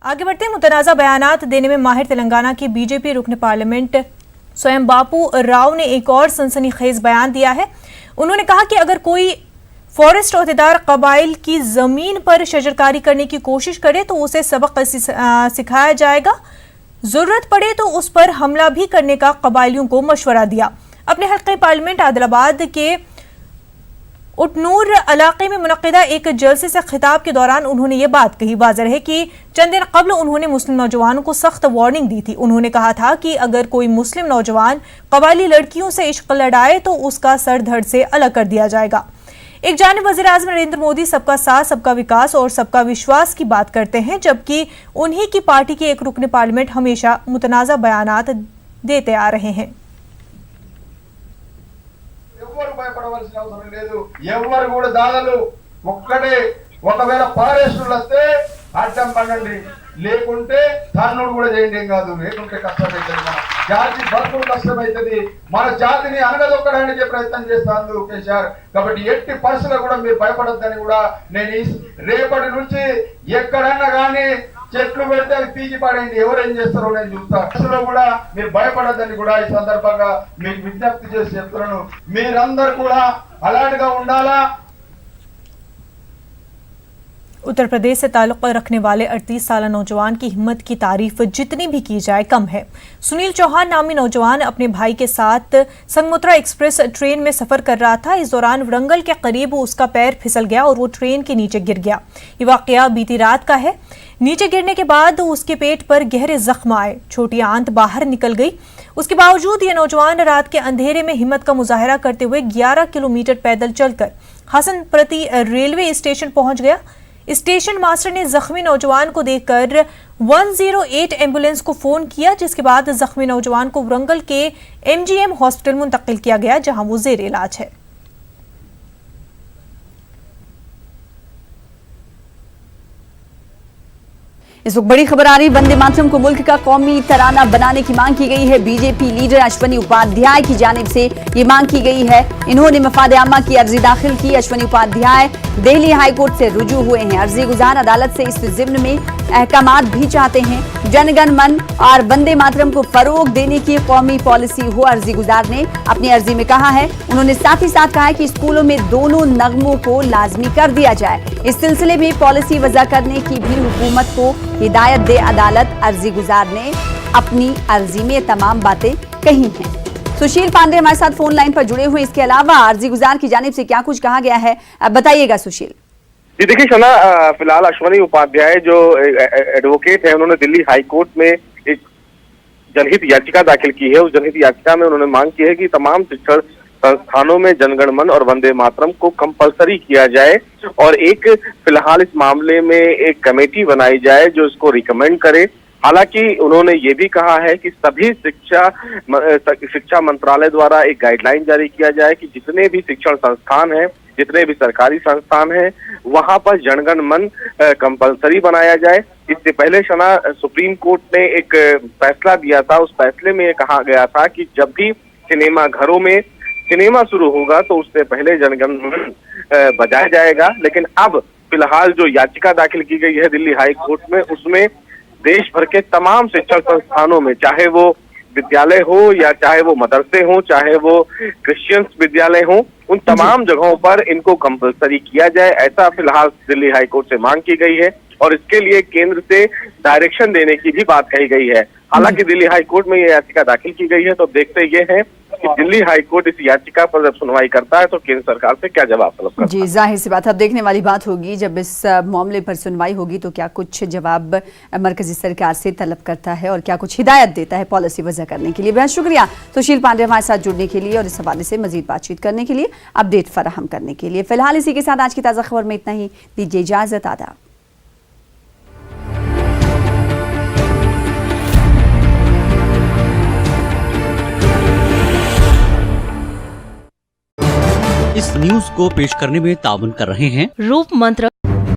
आगे बढ़ते मुतनाज़ा बयानात देने में माहिर तेलंगाना के बीजेपी रुकन पार्लियामेंट स्वयं बापू राव ने एक और सनसनीखेज बयान दिया है। उन्होंने कहा कि अगर कोई फॉरेस्ट ओहदेदार कबाइल की जमीन पर शजरकारी करने की कोशिश करे तो उसे सबक सिखाया जाएगा, जरूरत पड़े तो उस पर हमला भी करने का कबाइलियों को मशवरा दिया। अपने हल्के पार्लियामेंट आदिलाबाद के उटनूर इलाके में मुनक्किदा एक जलसे से खिताब के दौरान उन्होंने ये बात कही। वाज़ेह है कि चंद दिन कबल उन्होंने मुस्लिम नौजवानों को सख्त वार्निंग दी थी। उन्होंने कहा था कि अगर कोई मुस्लिम नौजवान कबायली लड़कियों से इश्क लड़ाए तो उसका सर धड़ से अलग कर दिया जाएगा। एक जानिब वज़ीर-ए-आज़म नरेंद्र मोदी सबका साथ, सबका विकास और सबका विश्वास की बात करते हैं, जबकि उन्हीं की पार्टी के एक रुकन पार्लियामेंट हमेशा मुतनाज़ा बयानात देते आ रहे हैं। ఎవరు భయపడవలసిన అవసరం లేదు। ఎవరు కూడా దాదాలు ఒక్కడే ఒకవేళ ఫారెస్టులు వస్తే అడ్డం పడండి, లేకుంటే తన్నుడు కూడా చేయండి, ఏం కాదు। లేకుంటే కష్టమైతది, మన జాతి బతుకులు కష్టమైతది, మన జాతిని అనగదొక్కడానికి ప్రయత్నం చేస్తాను కేసీఆర్। కాబట్టి ఎట్టి పరిస్థితుల్లో కూడా మీరు భయపడొద్దని కూడా నేను రేపటి నుంచి ఎక్కడన్నా కానీ చెట్లు పెడితే అవి పీకి పడేయండి, ఎవరేం చేస్తారో నేను చూస్తా। అసలు కూడా మీరు భయపడద్దని కూడా ఈ సందర్భంగా మీకు విజ్ఞప్తి చేసి చెప్తున్నాను। మీరందరూ కూడా अलर्ट గా ఉండాలా। उत्तर प्रदेश से ताल्लुक़ रखने वाले 38 साल नौजवान की हिम्मत की तारीफ जितनी भी की जाए कम है। सुनील चौहान नामी नौजवान अपने भाई के साथ संगमुत्रा एक्सप्रेस ट्रेन में सफर कर रहा था। इस दौरान वरंगल के करीब उसका पैर फिसल गया और वो ट्रेन के नीचे गिर गया। ये वाकया बीती रात का है। नीचे गिरने के बाद उसके पेट पर गहरे जख्म आए, छोटी आंत बाहर निकल गई। उसके बावजूद ये नौजवान रात के अंधेरे में हिम्मत का मुजाहरा करते हुए 11 किलोमीटर पैदल चलकर हसनप्रति रेलवे स्टेशन पहुंच गया। स्टेशन मास्टर ने जख्मी नौजवान को देखकर 108 एम्बुलेंस को फोन किया, जिसके बाद जख्मी नौजवान को वरंगल के MGM हॉस्पिटल मुंतकिल किया गया, जहां वो जेर इलाज है। इस वक्त बड़ी खबर आ रही, वंदे मातरम को मुल्क का कौमी तराना बनाने की मांग की गई है। बीजेपी लीडर अश्वनी उपाध्याय की जानिब से ये मांग की गई है। इन्होंने मफाद आमा की अर्जी दाखिल की। अश्वनी उपाध्याय दिल्ली हाईकोर्ट से रुजू हुए हैं। अर्जी गुजार अदालत से इस जिम्न में अहकामात भी चाहते हैं। जनगण मन और वंदे मातरम को फरोग देने की कौमी पॉलिसी हो, अर्जी गुजार ने अपनी अर्जी में कहा है। उन्होंने साथ ही साथ कहा है कि स्कूलों में दोनों नगमों को लाजमी कर दिया जाए। इस सिलसिले में पॉलिसी वज़ा करने की भी हुकूमत को हिदायत दे अदालत। अर्जी गुजार ने अपनी अर्जी में तमाम बातें कही हैं। सुशील पांडे हमारे साथ फोन लाइन पर जुड़े हुए। इसके अलावा अर्जी गुजार की जानिब से क्या कुछ कहा गया है, बताइएगा सुशील। जी देखिए शना, फिलहाल अश्वनी उपाध्याय जो एडवोकेट है, उन्होंने दिल्ली हाई कोर्ट में एक जनहित याचिका दाखिल की है। उस जनहित याचिका में उन्होंने मांग की है कि तमाम शिक्षण संस्थानों में जनगण मन और वंदे मातरम को कंपलसरी किया जाए और एक फिलहाल इस मामले में एक कमेटी बनाई जाए जो इसको रिकमेंड करे। हालांकि उन्होंने ये भी कहा है कि सभी शिक्षा मंत्रालय द्वारा एक गाइडलाइन जारी किया जाए कि जितने भी शिक्षण संस्थान हैं, जितने भी सरकारी संस्थान हैं, वहां पर जनगण मन कंपलसरी बनाया जाए। इससे पहले शना सुप्रीम कोर्ट ने एक फैसला दिया था। उस फैसले में कहा गया था कि जब भी सिनेमा घरों में सिनेमा शुरू होगा तो उससे पहले जनगण मन बजाया जाएगा। लेकिन अब फिलहाल जो याचिका दाखिल की गई है दिल्ली हाई कोर्ट में, उसमें देश भर के तमाम शिक्षण संस्थानों में, चाहे वो विद्यालय हो या चाहे वो मदरसे हो, चाहे वो क्रिश्चियंस विद्यालय हो, उन तमाम जगहों पर इनको कंपलसरी किया जाए, ऐसा फिलहाल दिल्ली हाई कोर्ट से मांग की गई है और इसके लिए केंद्र से डायरेक्शन देने की भी बात कही गई है। हालांकि दिल्ली हाई कोर्ट में यह याचिका दाखिल की गई है, तो देखते ये हैं कि दिल्ली हाई कोर्ट इस याचिका पर जब सुनवाई करता है तो केंद्र सरकार से क्या जवाब तलब करता है। जी, जाहिर सी बात, अब देखने वाली बात होगी जब इस मामले पर सुनवाई होगी तो क्या कुछ जवाब मरकजी सरकार से तलब करता है और क्या कुछ हिदायत देता है पॉलिसी वजह करने के लिए। बहुत शुक्रिया सुशील पांडे हमारे साथ जुड़ने के लिए और इस हवाले से मजीद बातचीत करने के लिए, अपडेट फराहम करने के लिए। फिलहाल इसी के साथ आज की ताज़ा खबर में इतना ही। दीजिए इजाजत, आदाब। इस न्यूज को पेश करने में ताउन कर रहे हैं रूप मंत्र